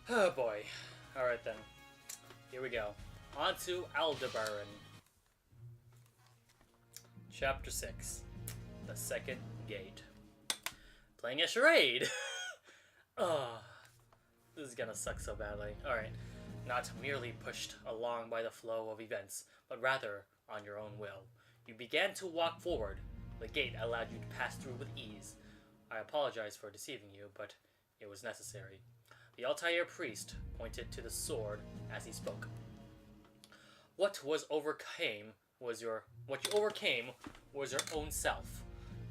Oh boy. Alright then. Here we go. On to Aldebaran. Chapter 6. The Second Gate. Playing a charade! Oh, this is gonna suck so badly. Alright. Not merely pushed along by the flow of events, but rather on your own will. You began to walk forward. The gate allowed you to pass through with ease. I apologize for deceiving you, but it was necessary. The Altair priest pointed to the sword as he spoke. What you overcame was your own self.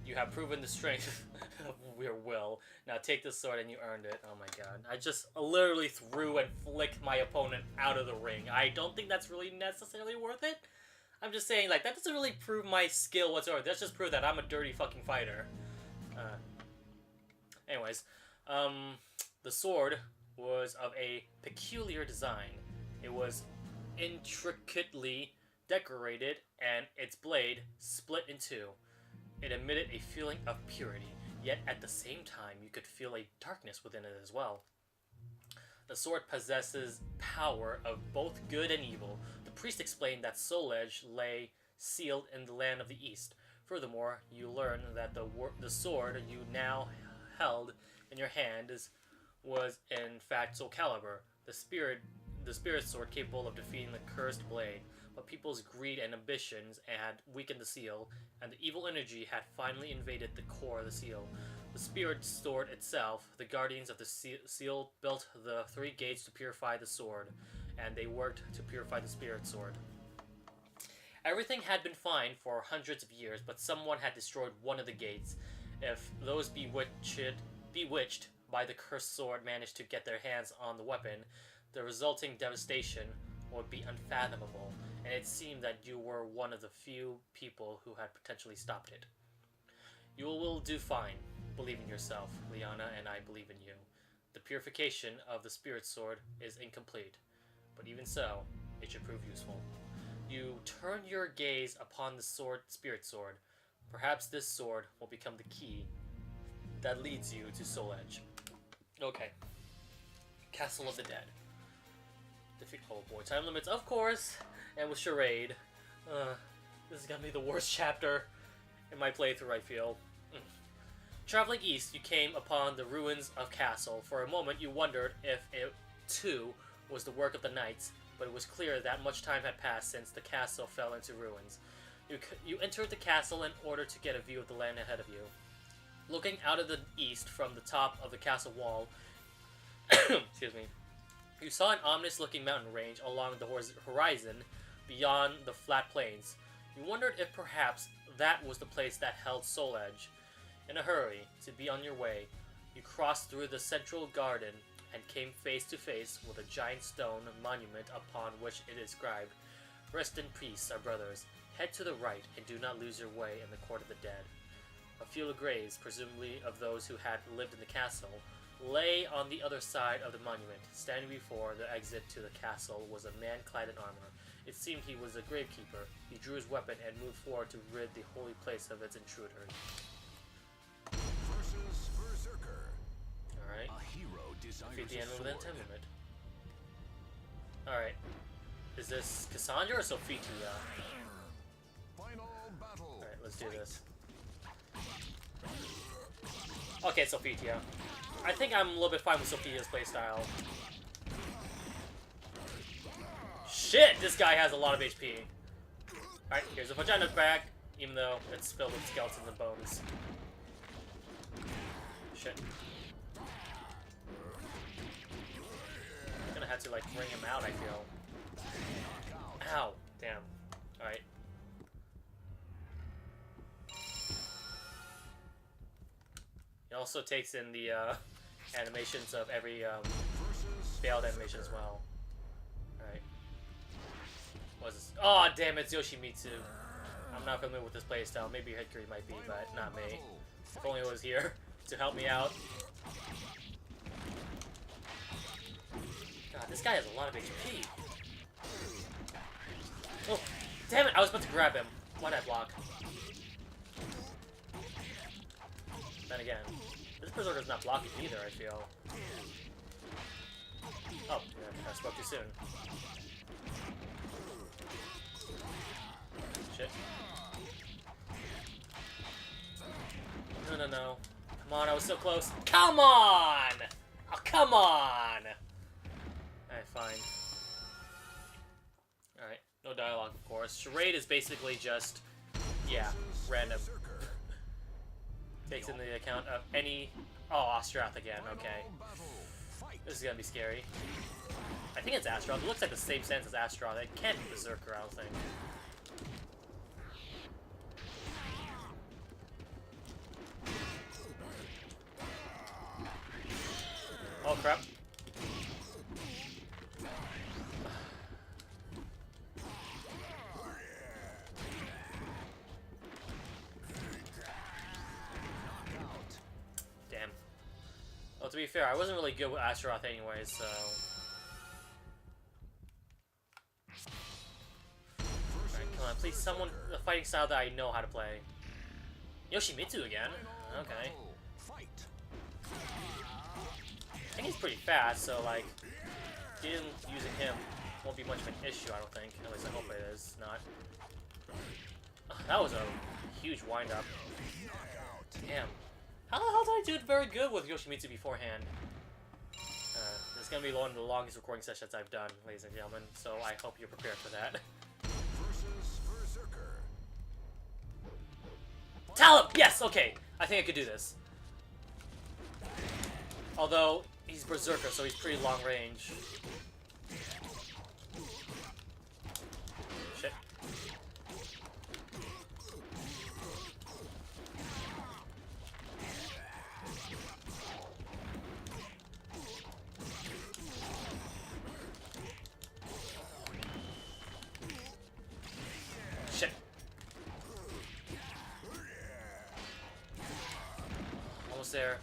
You have proven the strength of your will. Now take this sword and you earned it. Oh my god. I just literally threw and flicked my opponent out of the ring. I don't think that's really necessarily worth it. I'm just saying, like, that doesn't really prove my skill whatsoever. That's just prove that I'm a dirty fucking fighter. Anyways, the sword was of a peculiar design. It was intricately decorated, and its blade split in two. It emitted a feeling of purity, yet at the same time you could feel a darkness within it as well. The sword possesses power of both good and evil. The priest explained that Soul Edge lay sealed in the land of the East. Furthermore, you learn that the sword you now held in your hand was in fact SoulCalibur, the spirit sword capable of defeating the cursed blade. But people's greed and ambitions had weakened the seal, and the evil energy had finally invaded the core of the seal. The spirit sword itself, the guardians of the seal built the 3 gates to purify the sword, and they worked to purify the spirit sword. Everything had been fine for hundreds of years, but someone had destroyed one of the gates. If those bewitched by the cursed sword managed to get their hands on the weapon, the resulting devastation would be unfathomable, and it seemed that you were one of the few people who had potentially stopped it. You will do fine. Believe in yourself, Liana, and I believe in you. The purification of the spirit sword is incomplete, but even so, it should prove useful. You turn your gaze upon the spirit sword. Perhaps this sword will become the key that leads you to Soul Edge. Okay. Castle of the Dead. Oh boy, time limits, of course, and with Charade. This is gonna be the worst chapter in my playthrough, I feel. Traveling east, you came upon the ruins of Castle. For a moment, you wondered if it, too, was the work of the knights, but it was clear that much time had passed since the castle fell into ruins. You entered the castle in order to get a view of the land ahead of you. Looking out of the east from the top of the castle wall, excuse me, you saw an ominous-looking mountain range along the horizon beyond the flat plains. You wondered if perhaps that was the place that held Soul Edge. In a hurry to be on your way, you crossed through the central garden and came face to face with a giant stone monument upon which it is inscribed, "Rest in peace, our brothers. Head to the right and do not lose your way in the court of the dead." A few graves, presumably of those who had lived in the castle, lay on the other side of the monument. Standing before the exit to the castle was a man clad in armor. It seemed he was a gravekeeper. He drew his weapon and moved forward to rid the holy place of its intruders. Versus Berserker. Alright. A hero desires Defeat the enemy a within sword. 10 limit. Alright. Is this Cassandra or Sophitia? Final battle. Alright, let's do this. Okay, Sophitia. I think I'm a little bit fine with Sophia's playstyle. Shit, this guy has a lot of HP. Alright, here's a vagina back, even though it's filled with skeletons and bones. Shit. I'm gonna have to, like, bring him out, I feel. Ow. Damn. Alright. It also takes in the animations of every failed animation as well. Alright. What is this? Oh, damn it, it's Yoshimitsu. I'm not familiar with this playstyle. Maybe Hikari might be, but not me. If only it was here to help me out. God, this guy has a lot of HP. Oh, damn it, I was about to grab him. Why'd I block? Then again, this Berserker's not blocking either, I feel. I spoke too soon. Shit. No, no, no. Come on, I was so close. Come on! Oh, come on! Alright, fine. Alright, no dialogue, of course. Charade is basically just, yeah, random. Takes into the account of any... Oh, Astrath again, okay. This is gonna be scary. I think it's Astrath. It looks like the same sense as Astrath. It can't be Berserker, I don't think. Oh, crap. Damn. Well, to be fair, I wasn't really good with Astaroth anyways, so... Alright, come on, please, someone... The fighting style that I know how to play. Yoshimitsu again? Okay. I think he's pretty fast, so, like... Him using him won't be much of an issue, I don't think. At least I hope it is not. Oh, that was a huge wind-up. Damn. How the hell did I do it very good with Yoshimitsu beforehand? This is going to be one of the longest recording sessions I've done, ladies and gentlemen, so I hope you're prepared for that. Tell him! Yes! Okay. I think I could do this. Although, he's Berserker, so he's pretty long range. Shit. Shit. Almost there.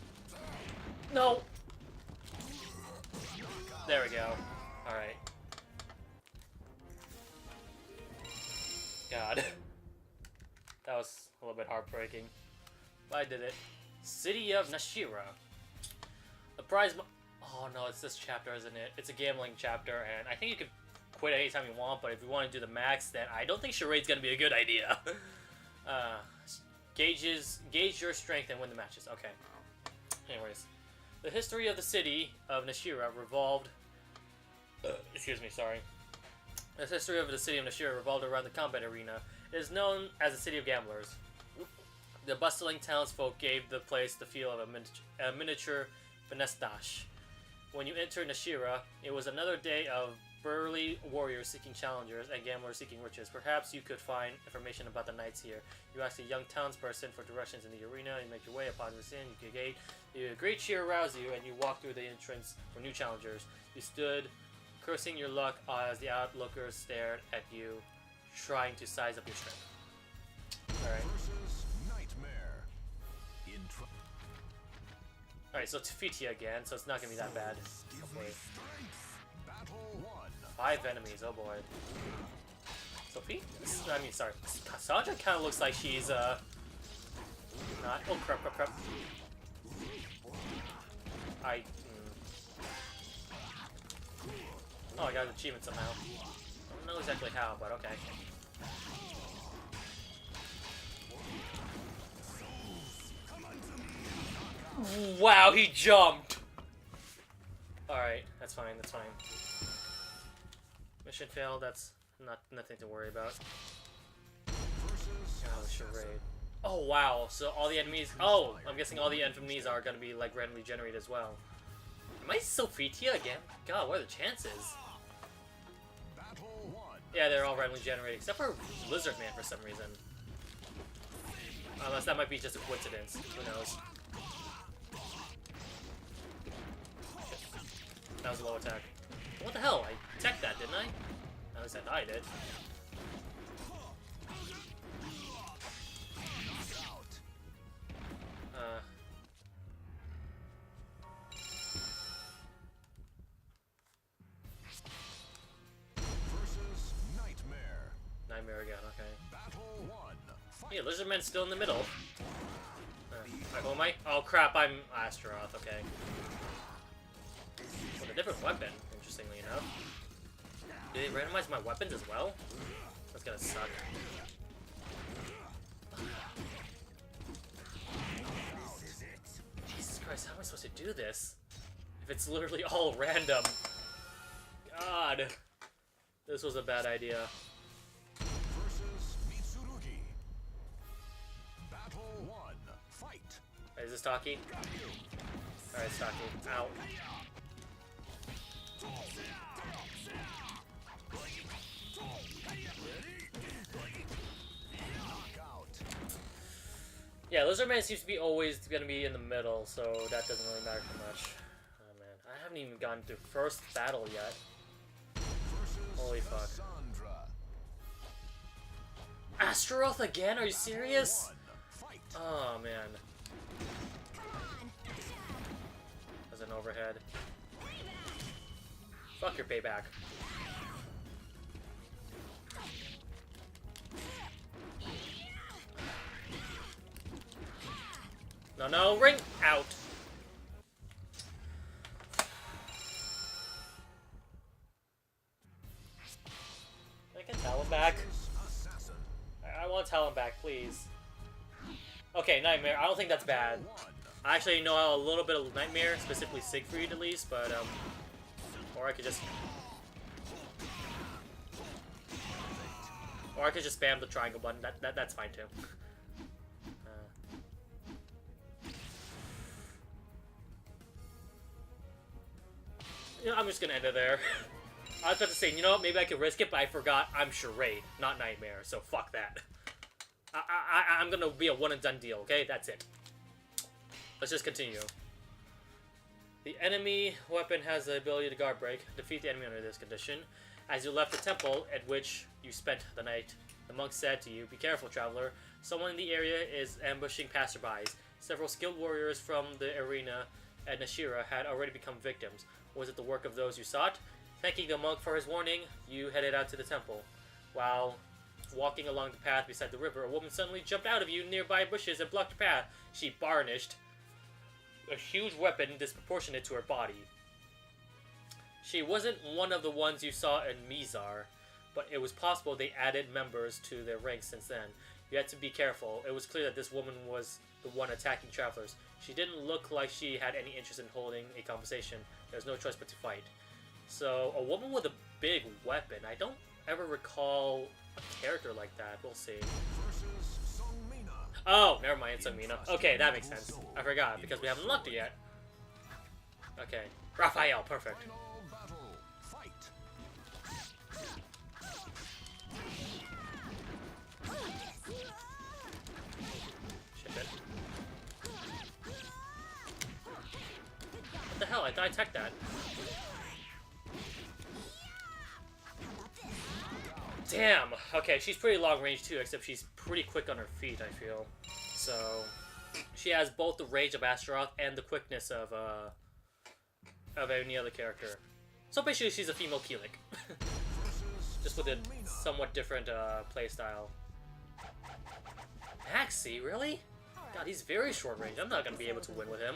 No! There we go. Alright. God. That was a little bit heartbreaking. But I did it. City of Nashira. The prize... Oh no, it's this chapter, isn't it? It's a gambling chapter, and I think you can quit anytime you want, but if you want to do the max, then I don't think Charade's gonna be a good idea. Gauge your strength and win the matches. Okay. Anyways. The history of the city of Nashira revolved... excuse me, sorry. The history of the city of Nashira revolved around the combat arena. It is known as the city of gamblers. The bustling townsfolk gave the place the feel of a miniature Venestash. When you entered Nashira, it was another day of burly warriors seeking challengers and gamblers seeking riches. Perhaps you could find information about the knights here. You ask a young townsperson for directions in the arena, you make your way upon the scene, you gate. A great cheer aroused you, and you walked through the entrance for new challengers. You stood, cursing your luck as the outlookers stared at you, trying to size up your strength. Alright. Alright, so Tfitia again, so it's not gonna be that bad. Hopefully. 5 enemies, oh boy. Sophie? I mean, sorry. Cassandra kind of looks like she's, not... Oh, crap, crap, crap. Oh, I got an achievement somehow. I don't know exactly how, but okay. Wow, he jumped! Alright, that's fine, that's fine. Mission failed, that's nothing to worry about. Oh, Charade. Oh, wow, so all the enemies... Oh, I'm guessing all the enemies are gonna be, like, randomly generated as well. Am I Sophitia again? God, what are the chances? Yeah, they're all randomly generated, except for Lizard Man for some reason. Unless that might be just a coincidence. Who knows? That was a low attack. What the hell? I attacked that, didn't I? At least I thought I did. Nightmare again, okay. Yeah, Lizardman's still in the middle. Who am I? Oh crap, I'm Astaroth, okay. a different weapon, interestingly enough. Did they randomize my weapons as well? That's gonna suck. Jesus Christ, how am I supposed to do this? If it's literally all random. God. This was a bad idea. Versus Mitsurugi. Battle 1. Fight. Is this Taki? Alright, Taki. Ow. Knockout. Yeah, Lizardman seems to be always going to be in the middle, so that doesn't really matter too much. Oh man, I haven't even gotten through first battle yet. Holy fuck. Astaroth again? Are you serious? Oh man. As an overhead. Fuck your payback. No, no, ring out. Can I get Talon back? I want Talon back, please. Okay, Nightmare. I don't think that's bad. I actually know a little bit of Nightmare, specifically Siegfried at least, but or I could just spam the triangle button. That's fine too. You know, I'm just gonna end it there. I was about to say, you know what, maybe I could risk it, but I forgot I'm Charade, not Nightmare, so fuck that. I'm gonna be a one and done deal, okay? That's it. Let's just continue. The enemy weapon has the ability to guard break. Defeat the enemy under this condition. As you left the temple at which you spent the night, the monk said to you, "Be careful, traveler. Someone in the area is ambushing passerbys. Several skilled warriors from the arena at Nashira had already become victims. Was it the work of those you sought?" Thanking the monk for his warning, you headed out to the temple. While walking along the path beside the river, a woman suddenly jumped out of you nearby bushes and blocked your path. She brandished a huge weapon disproportionate to her body. She wasn't one of the ones you saw in Mizar, but it was possible they added members to their ranks since then. You had to be careful. It was clear that this woman was the one attacking travelers. She didn't look like she had any interest in holding a conversation. There was no choice but to fight. So, a woman with a big weapon. I don't ever recall a character like that. We'll see. Oh, never mind. It's Amina. Okay, that makes sense. I forgot, because we haven't unlocked it yet. Okay. Raphael, perfect. Ship it. What the hell? I thought I teched that. Damn! Okay, she's pretty long range too, except she's pretty quick on her feet, I feel. So, she has both the range of Astaroth and the quickness of any other character. So basically, she's a female Keelik. Just with a somewhat different playstyle. Maxi, really? God, he's very short range. I'm not gonna be able to win with him.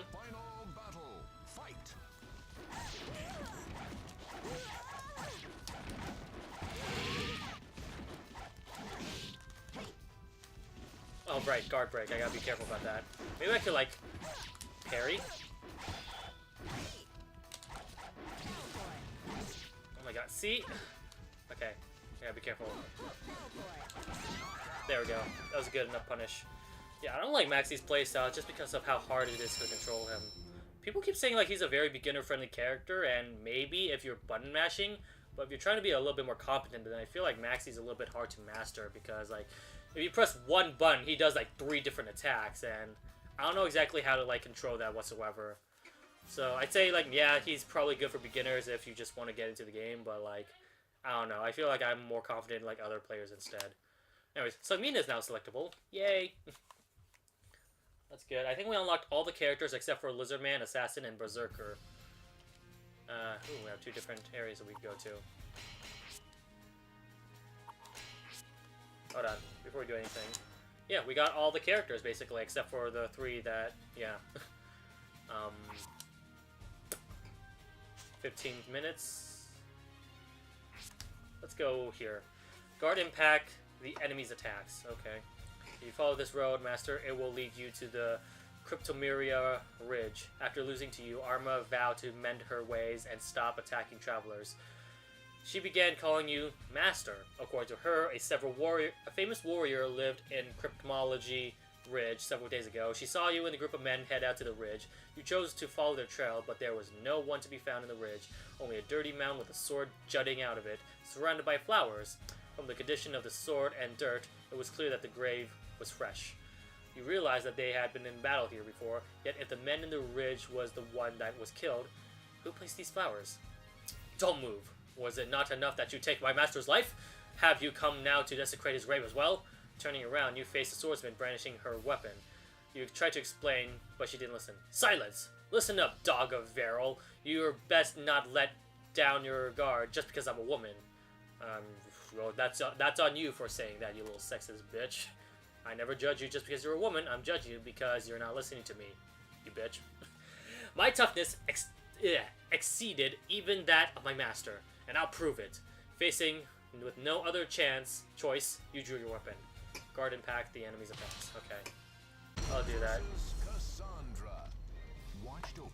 Oh, right, guard break. I gotta be careful about that. Maybe I could, like, parry? Oh my god, see? Okay, I gotta be careful. There we go. That was a good enough punish. Yeah, I don't like Maxi's playstyle just because of how hard it is to control him. People keep saying, like, he's a very beginner-friendly character, and maybe if you're button mashing, but if you're trying to be a little bit more competent, then I feel like Maxi's a little bit hard to master because, like, if you press one button, he does like 3 different attacks, and I don't know exactly how to like control that whatsoever. So I'd say like, yeah, he's probably good for beginners if you just want to get into the game, but like, I don't know. I feel like I'm more confident in like other players instead. Anyways, so Mina is now selectable. Yay! That's good. I think we unlocked all the characters except for Lizardman, Assassin, and Berserker. Ooh, we have 2 different areas that we can go to. Hold on, before we do anything. Yeah, we got all the characters, basically, except for the 3 that, yeah. 15 minutes. Let's go here. Guard impact the enemy's attacks. Okay. If you follow this road, Master, it will lead you to the Cryptomeria Ridge. After losing to you, Arma vowed to mend her ways and stop attacking travelers. She began calling you Master. According to her, a famous warrior lived in Cryptomology Ridge several days ago. She saw you and a group of men head out to the ridge. You chose to follow their trail, but there was no one to be found in the ridge. Only a dirty mound with a sword jutting out of it, surrounded by flowers. From the condition of the sword and dirt, it was clear that the grave was fresh. You realized that they had been in battle here before, yet if the men in the ridge was the one that was killed, who placed these flowers? Don't move. Was it not enough that you take my master's life? Have you come now to desecrate his grave as well? Turning around, you face the swordsman brandishing her weapon. You tried to explain, but she didn't listen. Silence! Listen up, dog of Veril. You're best not let down your guard just because I'm a woman. Well, that's on you for saying that, you little sexist bitch. I never judge you just because you're a woman. I'm judging you because you're not listening to me, you bitch. My toughness exceeded even that of my master, and I'll prove it. Facing with no other choice, you drew your weapon. Guard impact the enemy's attacks. Okay. I'll do that. Cassandra. Watched over.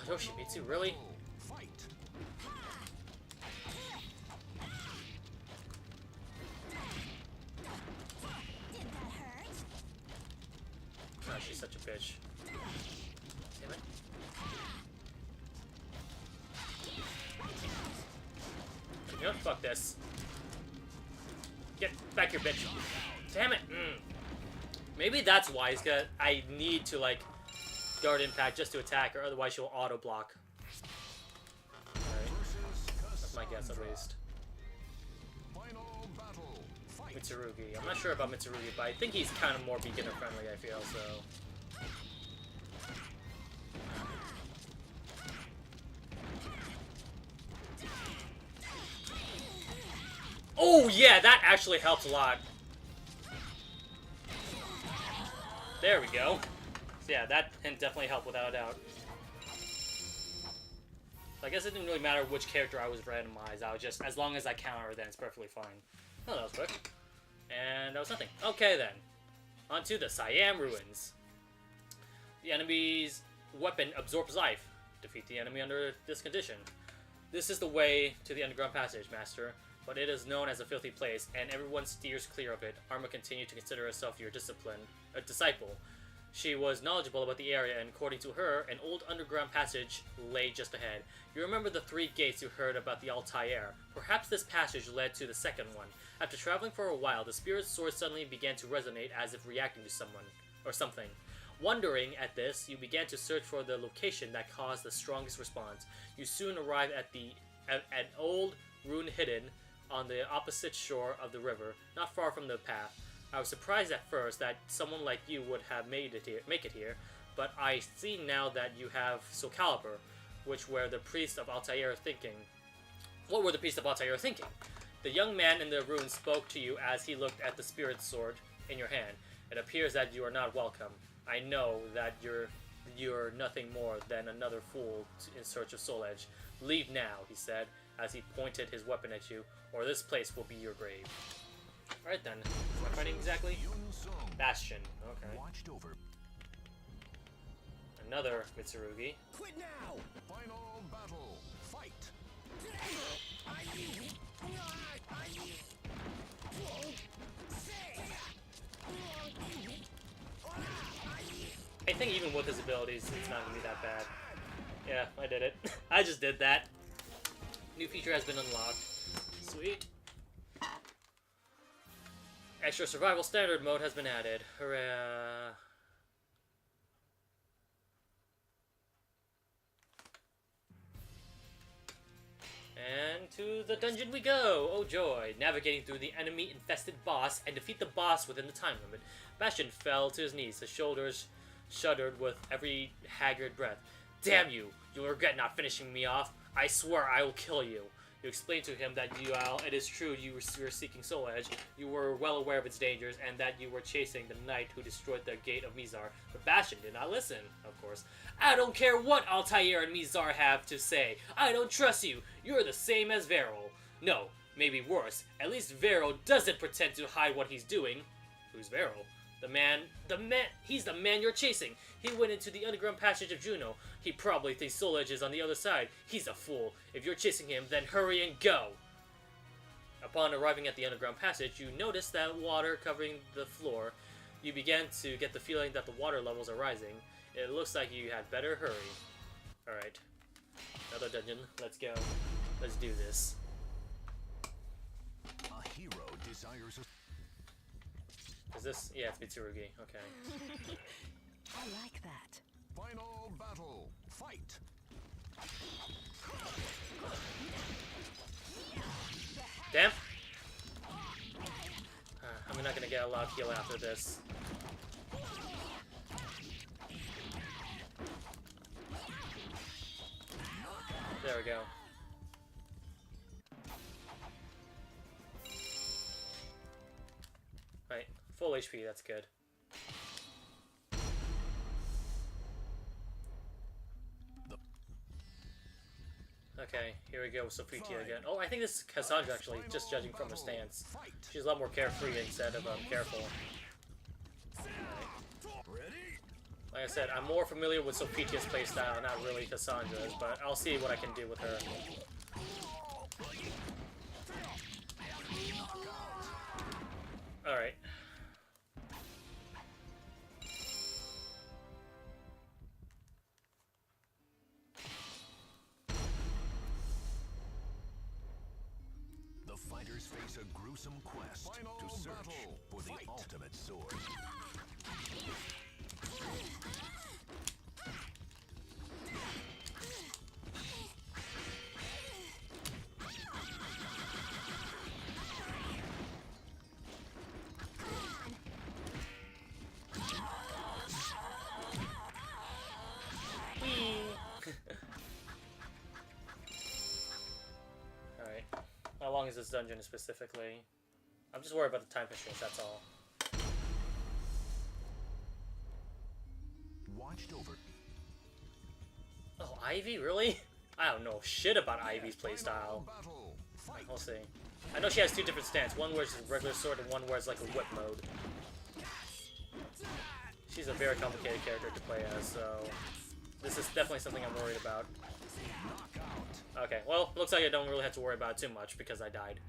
Yoshimitsu, really? Fight. Did that hurt? Oh, she's such a bitch. Damn it. You know what? Fuck this. Get back here, bitch. Damn it. Maybe that's why. It's because I need to, like, guard impact just to attack her, otherwise she'll auto block. Alright. That's my guess, at least. Final battle. Fight. Mitsurugi. I'm not sure about Mitsurugi, but I think he's kind of more beginner friendly, I feel, so. Oh, yeah, that actually helps a lot. There we go. So yeah, that can definitely help without a doubt. So I guess it didn't really matter which character I was randomized. I was just, as long as I counter, then it's perfectly fine. Oh, that was quick. And that was nothing. Okay, then. On to the Siam Ruins. The enemy's weapon absorbs life. Defeat the enemy under this condition. This is the way to the underground passage, Master. But it is known as a filthy place, and everyone steers clear of it. Arma continued to consider herself your disciple. She was knowledgeable about the area, and according to her, an old underground passage lay just ahead. You remember the 3 gates you heard about the Altair. Perhaps this passage led to the second one. After traveling for a while, the spirit's sword suddenly began to resonate as if reacting to someone, or something. Wondering at this, you began to search for the location that caused the strongest response. You soon arrived at an old ruin hidden on the opposite shore of the river, not far from the path. I was surprised at first that someone like you would have make it here, but I see now that you have SoulCalibur, which were the priests of Altair thinking. What were the priests of Altair thinking? The young man in the ruin spoke to you as he looked at the spirit sword in your hand. It appears that you are not welcome. I know that you're nothing more than another fool in search of Soul Edge. Leave now, he said, as he pointed his weapon at you, or this place will be your grave. Alright then. What am I fighting exactly? Bastion. Okay. Watched over. Another Mitsurugi. Quit now. Final battle. Fight. I think even with his abilities, it's not gonna be that bad. Yeah, I did it. I just did that. New feature has been unlocked. Sweet. Extra survival standard mode has been added. Hurrah. And to the dungeon we go! Oh joy! Navigating through the enemy-infested boss and defeat the boss within the time limit. Bastion fell to his knees. His shoulders shuddered with every haggard breath. Damn you! You'll regret not finishing me off. I swear I will kill you. You explain to him that it is true you were seeking Soul Edge, you were well aware of its dangers, and that you were chasing the knight who destroyed the gate of Mizar. But Bastion did not listen, of course. I don't care what Altair and Mizar have to say. I don't trust you. You're the same as Veril. No, maybe worse. At least Veril doesn't pretend to hide what he's doing. Who's Veril? He's the man you're chasing. He went into the underground passage of Juno. He probably thinks Soul Edge is on the other side. He's a fool. If you're chasing him, then hurry and go. Upon arriving at the underground passage, you notice that water covering the floor. You began to get the feeling that the water levels are rising. It looks like you had better hurry. Alright. Another dungeon. Let's go. Let's do this. A hero desires a... Is this? Yeah, it's Mitsurugi. Okay. I like that. Final battle. Fight. Damn! I'm not gonna get a lot of heal after this. There we go. Right, full HP, that's good. Okay, here we go with Sophitia again. Oh, I think this is Cassandra actually, just judging from her stance. She's a lot more carefree instead of careful. Like I said, I'm more familiar with Sophitia's playstyle, not really Cassandra's, but I'll see what I can do with her. Alright. The fighters face a gruesome quest to search for the ultimate sword. Alright. How long is this dungeon specifically? I'm just worried about the time constraints, that's all. Watched over. Oh, Ivy? Really? I don't know shit about Ivy's playstyle. We'll see. I know she has two different stances. One where it's a regular sword and one where it's like a whip mode. She's a very complicated character to play as, so... This is definitely something I'm worried about. Okay, well, looks like I don't really have to worry about it too much because I died.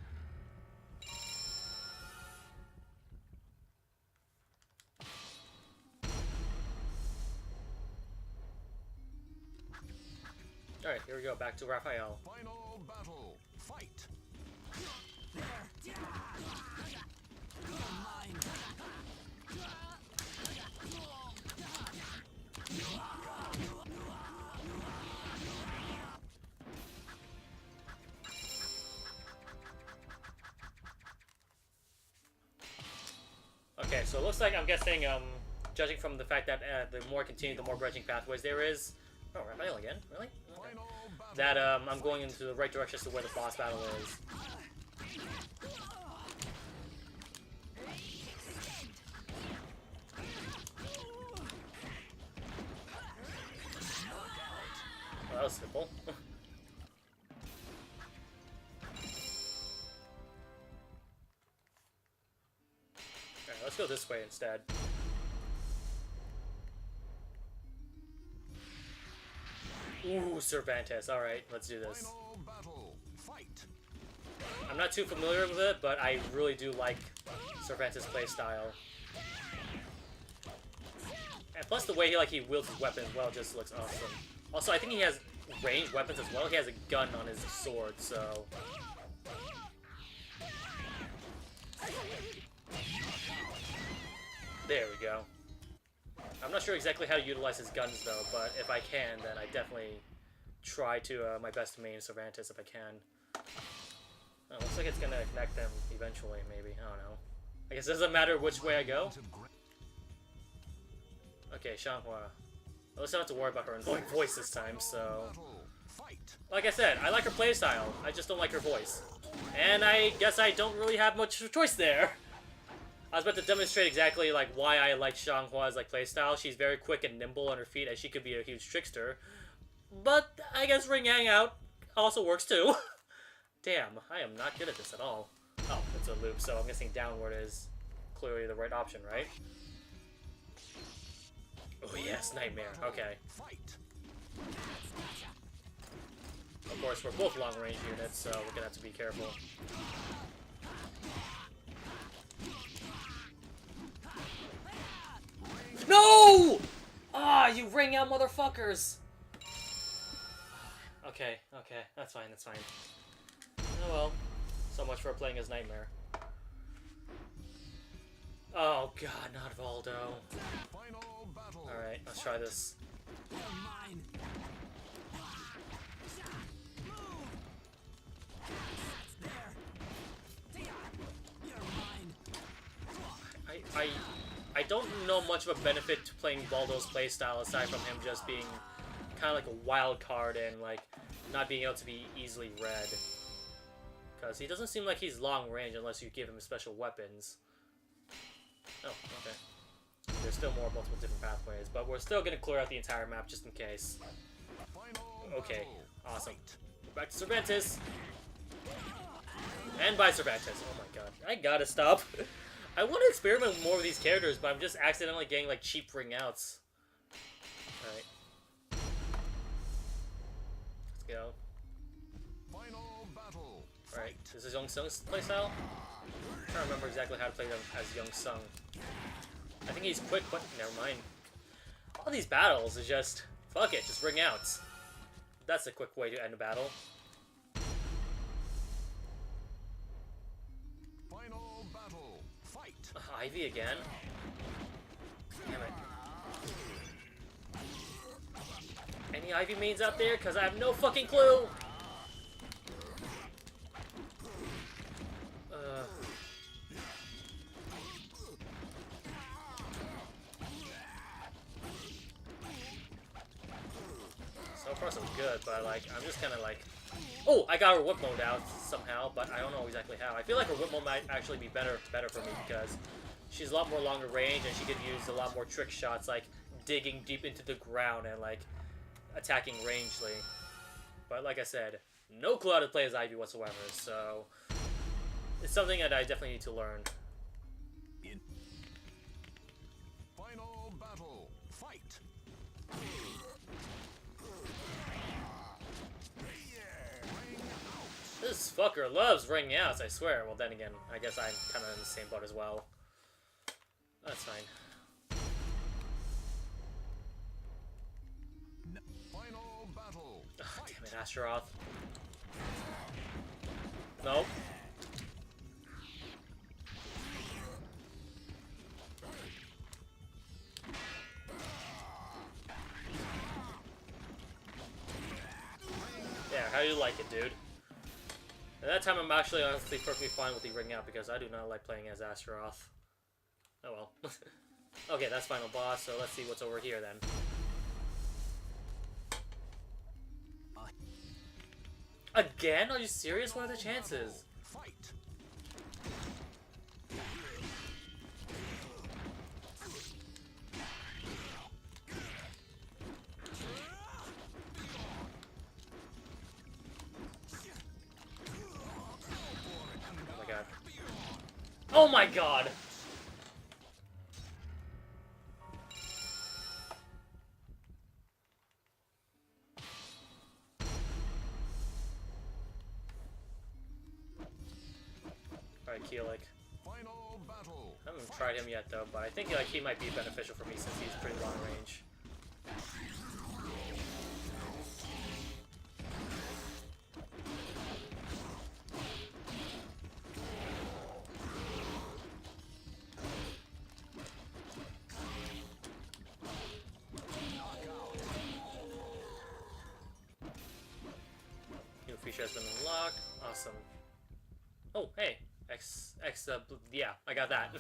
Alright, here we go, back to Raphael. Final battle. Fight. Okay, so it looks like, I'm guessing, judging from the fact that the more continue, the more branching pathways there is. Oh, Raphael again? Really? Okay. That I'm going into the right direction as to where the boss battle is. Well, that was simple. Alright, let's go this way instead. Ooh, Cervantes. Alright, let's do this. Final battle. Fight. I'm not too familiar with it, but I really do like Cervantes' playstyle. And plus the way he wields his weapon as well just looks awesome. Also, I think he has ranged weapons as well. He has a gun on his sword, so... There we go. I'm not sure exactly how to utilize his guns though, but if I can, then I definitely try to my best to main Cervantes if I can. Oh, looks like it's gonna connect them eventually, maybe. I don't know. I guess it doesn't matter which way I go. Okay, Shanghua. At least I don't have to worry about her annoying voice this time, so... Like I said, I like her playstyle. I just don't like her voice. And I guess I don't really have much choice there. I was about to demonstrate exactly like why I like Xianghua's like playstyle. She's very quick and nimble on her feet, and she could be a huge trickster. But I guess Ring Hangout also works too. Damn, I am not good at this at all. Oh, it's a loop, so I'm guessing downward is clearly the right option, right? Oh yes, Nightmare. Okay. Of course, we're both long-range units, so we're gonna have to be careful. No! Ah, you ring out motherfuckers! Okay, that's fine, that's fine. Oh well. So much for playing as Nightmare. Oh god, not Valdo. Alright, let's try this. I don't know much of a benefit to playing Baldo's playstyle aside from him just being kind of like a wild card and like not being able to be easily read. Because he doesn't seem like he's long range unless you give him special weapons. Oh, okay. There's still multiple different pathways, but we're still going to clear out the entire map just in case. Okay, awesome. We're back to Cervantes. And by Cervantes. Oh my god. I gotta stop. I want to experiment more with these characters, but I'm just accidentally getting like cheap ring outs. Alright. Let's go. Alright, this is Young Sung's playstyle? I'm trying to remember exactly how to play them as Young Sung. I think he's quick, but never mind. All these battles is just, fuck it, just ring outs. That's a quick way to end a battle. Final battle. Fight. Ivy again? Damn it. Any Ivy mains out there? Because I have no fucking clue! So far so good, but like, I'm just kind of like... Oh, I got her whip mode out somehow, but I don't know exactly how. I feel like her whip mode might actually be better for me because she's a lot more longer range and she could use a lot more trick shots, like digging deep into the ground and like attacking rangely. But like I said, no clue how to play as Ivy whatsoever, so it's something that I definitely need to learn. Final battle. Fight. This fucker loves ringing outs, I swear. Well, then again, I guess I'm kind of in the same boat as well. That's fine. Final battle. Oh, damn it, Astaroth. Nope. Yeah, how do you like it, dude? At that time, I'm actually honestly perfectly fine with the ring out because I do not like playing as Astaroth. Oh well. Okay, that's final boss, so let's see what's over here then. Again? Are you serious? What are the chances? Fight. Oh my god. Oh my god! Alright, Keelik. Final battle. I haven't tried him yet though, but I think like he might be beneficial for me since he's pretty long range. New feature has been unlocked. Awesome. Oh, hey. Yeah, I got that.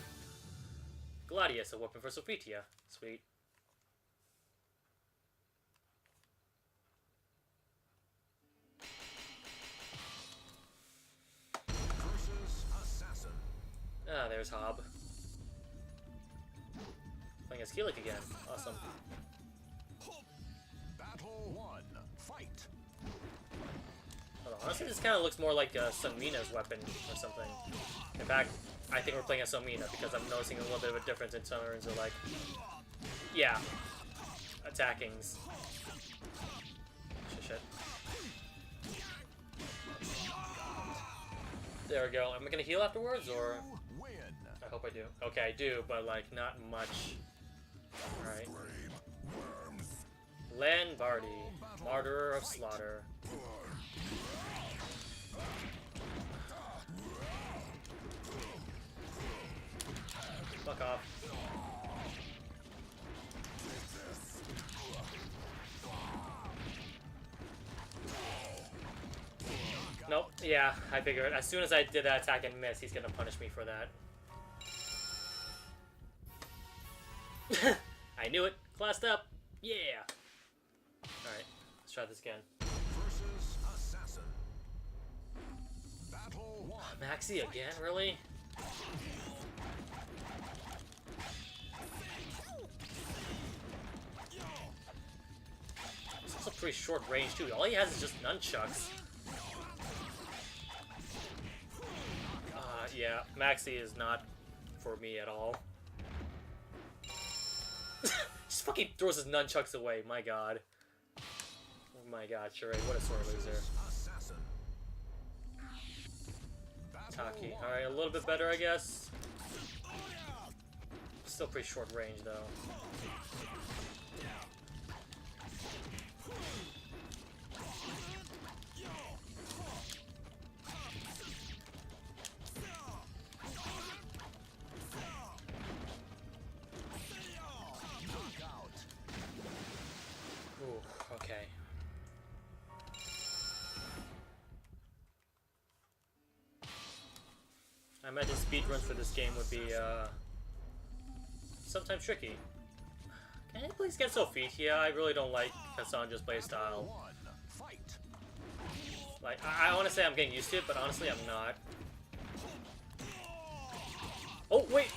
Gladius, a weapon for Sophitia. Sweet. there's Hob. Playing as Keelik again. Awesome. Battle 1. Fight. Honestly, this kind of looks more like Sungmina's weapon or something. In fact, I think we're playing as Sungmina because I'm noticing a little bit of a difference in terms of, like, yeah, attackings. Shit. There we go. Am I gonna heal afterwards, or? Win. I hope I do. Okay, I do, but, like, not much. Alright. Lanbardi, Martyr of Slaughter. Fuck off. Nope. Yeah, I figured. As soon as I did that attack and miss, he's gonna punish me for that. I knew it. Classed up. Yeah. Alright, let's try this again. Versus Assassin. Battle 1. Maxi again? Really? It's also pretty short range too. All he has is just nunchucks. Yeah, Maxi is not for me at all. Just fucking throws his nunchucks away, my god. Oh my god, Charade, what a sore loser. Taki, alright, a little bit better, I guess. Still pretty short range, though. Ooh, okay. I imagine speedruns for this game would be, sometimes tricky. Can I please get Sophia? I really don't like Cassandra's playstyle. Like, I want to say I'm getting used to it, but honestly, I'm not. Oh, wait!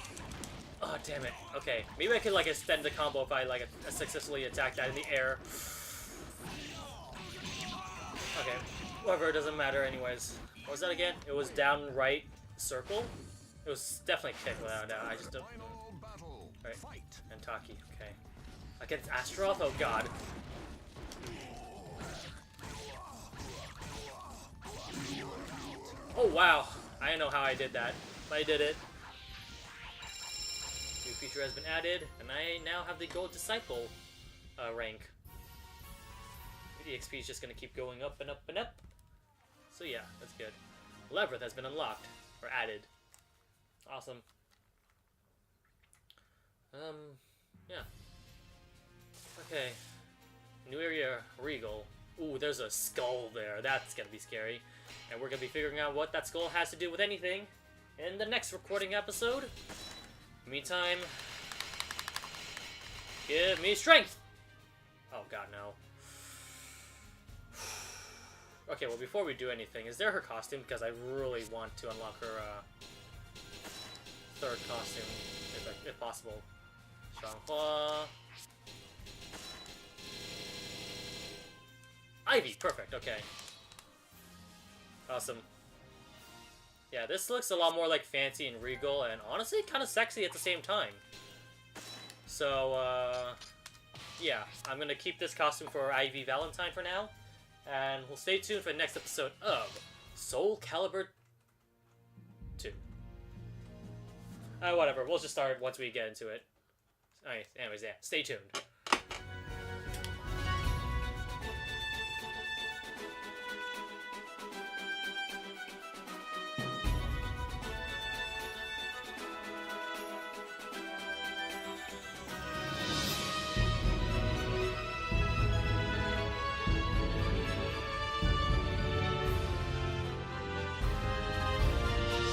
Oh, damn it. Okay, maybe I could, like, extend the combo if I, like, successfully attack that in the air. Okay, whatever, it doesn't matter anyways. What was that again? It was down right circle? It was definitely kick without a doubt. I just don't... Right, and Taki, okay. Against Astaroth? Oh god. Oh wow! I don't know how I did that, but I did it. New feature has been added, and I now have the Gold Disciple rank. The XP is just gonna keep going up and up and up. So yeah, that's good. Labyrinth has been unlocked, or added. Awesome. Yeah. Okay. New area, Regal. Ooh, there's a skull there. That's gonna be scary. And we're gonna be figuring out what that skull has to do with anything in the next recording episode. Meantime, give me strength! Oh god, no. Okay, well, before we do anything, is there her costume? Because I really want to unlock her third costume, if possible. Changhua. Ivy, perfect, okay. Awesome. Yeah, this looks a lot more like fancy and regal, and honestly, kind of sexy at the same time. So, yeah, I'm gonna keep this costume for Ivy Valentine for now, and we'll stay tuned for the next episode of SoulCalibur 2. Whatever, we'll just start once we get into it. Alright, anyways, yeah, stay tuned.